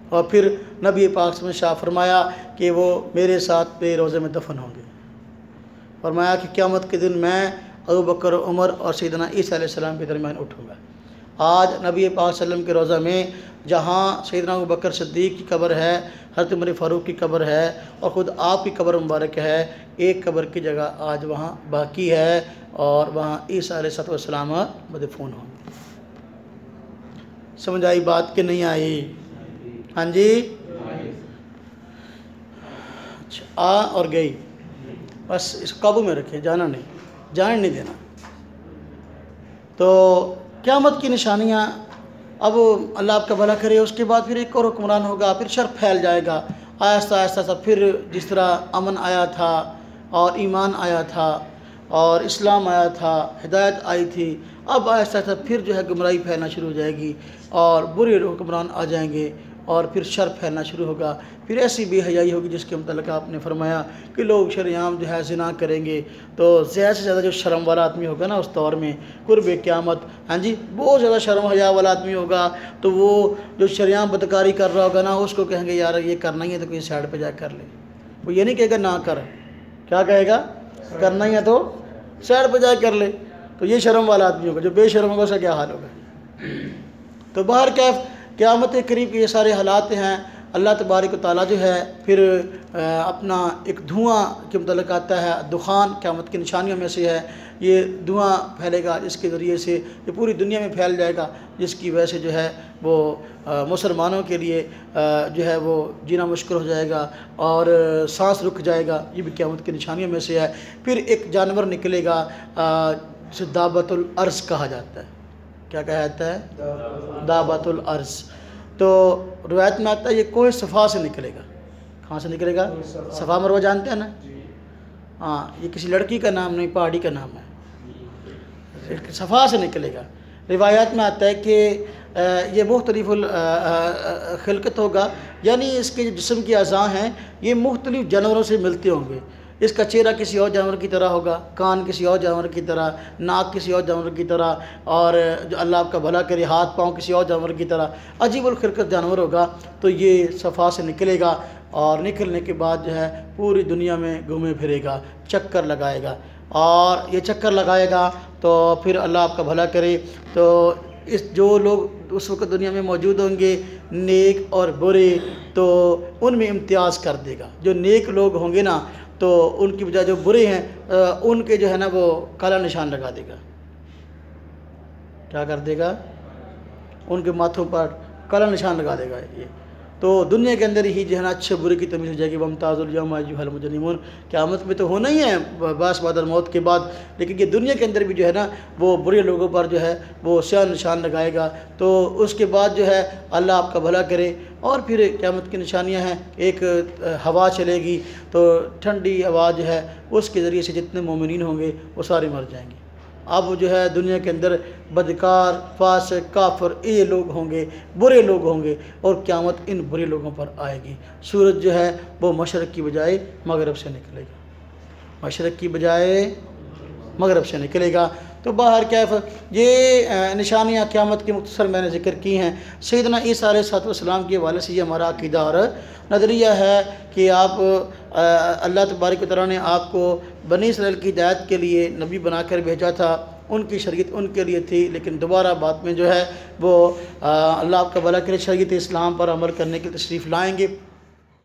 اور پھر نبی پاک صلی اللہ علیہ وسلم نے شاہ فرمایا کہ وہ میرے ساتھ پہ روزے میں دفن ہوں گے۔ فرمایا کہ قیامت کے دن میں ابوبکر، عمر اور سیدنا عیسیٰ علیہ السلام کے درمیان اٹھوں گا۔ آج نبی پاک صلی اللہ علیہ وسلم کے روزہ میں جہاں سیدنا ابوبکر صدیق کی قبر ہے، حضرت عمر فاروق کی قبر ہے اور خود آپ کی قبر مبارک ہے، ایک قبر کی جگہ آج وہاں باقی ہے اور وہاں عیسیٰ علیہ السلام مدفون ہوں گے۔ سمجھ آئی بات کہ نہیں آئی؟ ہاں جی، اچھا آ اور گئی، بس اس قابو میں رکھے، جانا نہیں، جان نہیں دینا۔ تو قیامت کی نشانیاں، اب اللہ آپ کا بھلا کرے، اس کے بعد پھر ایک اور حکمران ہوگا، پھر شر پھیل جائے گا آہستہ آہستہ پھر جس طرح امن آیا تھا اور ایمان آیا تھا اور اسلام آیا تھا، ہدایت آئی تھی، اب آہستہ آہستہ پھر جو ہے گمراہی پھیلنا شروع ہو جائے گی اور برے حکمران آ جائیں گے اور پھر شر پھیلنا شروع ہوگا، پھر ایسی بے حیائی ہوگی جس کے متعلق آپ نے فرمایا کہ لوگ شریعام جو ہے زنا کریں گے، تو زیادہ سے زیادہ جو شرم والا آدمی ہوگا نا اس دور میں قرب قیامت، ہاں جی بہت زیادہ شرم حیا والا آدمی ہوگا، تو وہ جو شریعام بدکاری کر رہا ہوگا نا اس کو کہیں گے یار یہ کرنا ہی ہے تو کوئی سائڈ پہ جا کر لے، وہ یہ نہیں کہے گا نہ کر، کیا کہے گا کرنا ہی ہے تو سائڈ پہ جا کر لے، تو یہ شرم والا آدمی ہوگا۔ جو بے شرم ہوگا اس کا کیا حال ہوگا؟ تو باہر کیف قیامت قریب کے یہ سارے حالات ہیں۔ اللہ تبارک و تعالیٰ جو ہے پھر اپنا ایک دھواں کے متعلق آتا ہے، دخان قیامت کی نشانیوں میں سے ہے، یہ دھواں پھیلے گا جس کے ذریعے سے یہ پوری دنیا میں پھیل جائے گا، جس کی وجہ سے جو ہے وہ مسلمانوں کے لیے جو ہے وہ جینا مشکل ہو جائے گا اور سانس رک جائے گا، یہ بھی قیامت کی نشانیوں میں سے ہے۔ پھر ایک جانور نکلے گا جسے دابۃ الارض کہا جاتا ہے، کیا کہا جاتا ہے؟ دابۃ الارض۔ تو روایت میں آتا ہے یہ کوہ صفا سے نکلے گا۔ کہاں سے نکلے گا؟ صفا مروہ جانتے ہیں نا؟ ہاں، یہ کسی لڑکی کا نام نہیں، پہاڑی کا نام ہے، صفا سے نکلے گا۔ روایات میں آتا ہے کہ یہ مختلف خلقت ہوگا، یعنی اس کے جسم کی اعضاء ہیں یہ مختلف جانوروں سے ملتے ہوں گے۔ اس کا چہرہ کسی اور جانور کی طرح ہوگا، کان کسی اور جانور کی طرح، ناک کسی اور جانور کی طرح، اور جو اللہ آپ کا بھلا کرے ہاتھ پاؤں کسی اور جانور کی طرح عجیب الخلقت جانور ہوگا۔ تو یہ صفا سے نکلے گا اور نکلنے کے بعد جو ہے پوری دنیا میں گھومے پھرے گا، چکر لگائے گا، اور یہ چکر لگائے گا تو پھر اللہ آپ کا بھلا کرے تو جو لوگ اس وقت دنیا میں موجود ہوں گے نیک اور برے، تو ان میں امتیاز کر دے گا۔ جو نیک لوگ ہوں گے نا تو ان کی بجائے جو برے ہیں ان کے جو ہے نا وہ کالا نشان لگا دے گا۔ کیا کر دے گا؟ ان کے ماتھوں پر کالا نشان لگا دے گا۔ یہ تو دنیا کے اندر ہی جو ہے نا اچھے برے کی تمیز ہو جائے گی۔ وَامْتَازُوا الْيَوْمَ أَيُّهَا الْمُجْرِمُونَ، قیامت میں تو ہونا ہی ہے بعث بعد الموت کے بعد، لیکن یہ دنیا کے اندر بھی جو ہے نا وہ برے لوگوں پر جو ہے وہ سیاہ نشان لگائے گا۔ تو اس کے بعد جو ہے اللہ آپ کا بھلا کرے، اور پھر قیامت کی نشانیاں ہیں، ایک ہوا چلے گی تو ٹھنڈی ہوا جو ہے اس کے ذریعے سے جتنے مومنین ہوں گے وہ سارے مر جائیں گے۔ اب جو ہے دنیا کے اندر بدکار، فاسق، کافر یہ لوگ ہوں گے، برے لوگ ہوں گے، اور قیامت ان برے لوگوں پر آئے گی۔ سورج جو ہے وہ مشرق کی بجائے مغرب سے نکلے گا، مشرق کی بجائے مغرب سے نکلے گا۔ تو باہر کیف یہ نشانیاں قیامت کی مختصر میں نے ذکر کی ہیں۔ سیدنا عیسیٰ علیہ السلام کے حوالے سے یہ ہمارا عقیدہ اور نظریہ ہے کہ آپ اللہ تبارک و تعالیٰ نے آپ کو بنی اسرائیل کی ہدایت کے لیے نبی بنا کر بھیجا تھا، ان کی شریعت ان کے لیے تھی، لیکن دوبارہ بعد میں جو ہے وہ اللہ آپ کا بھلا کرے شریعت اسلام پر عمل کرنے کی تشریف لائیں گے۔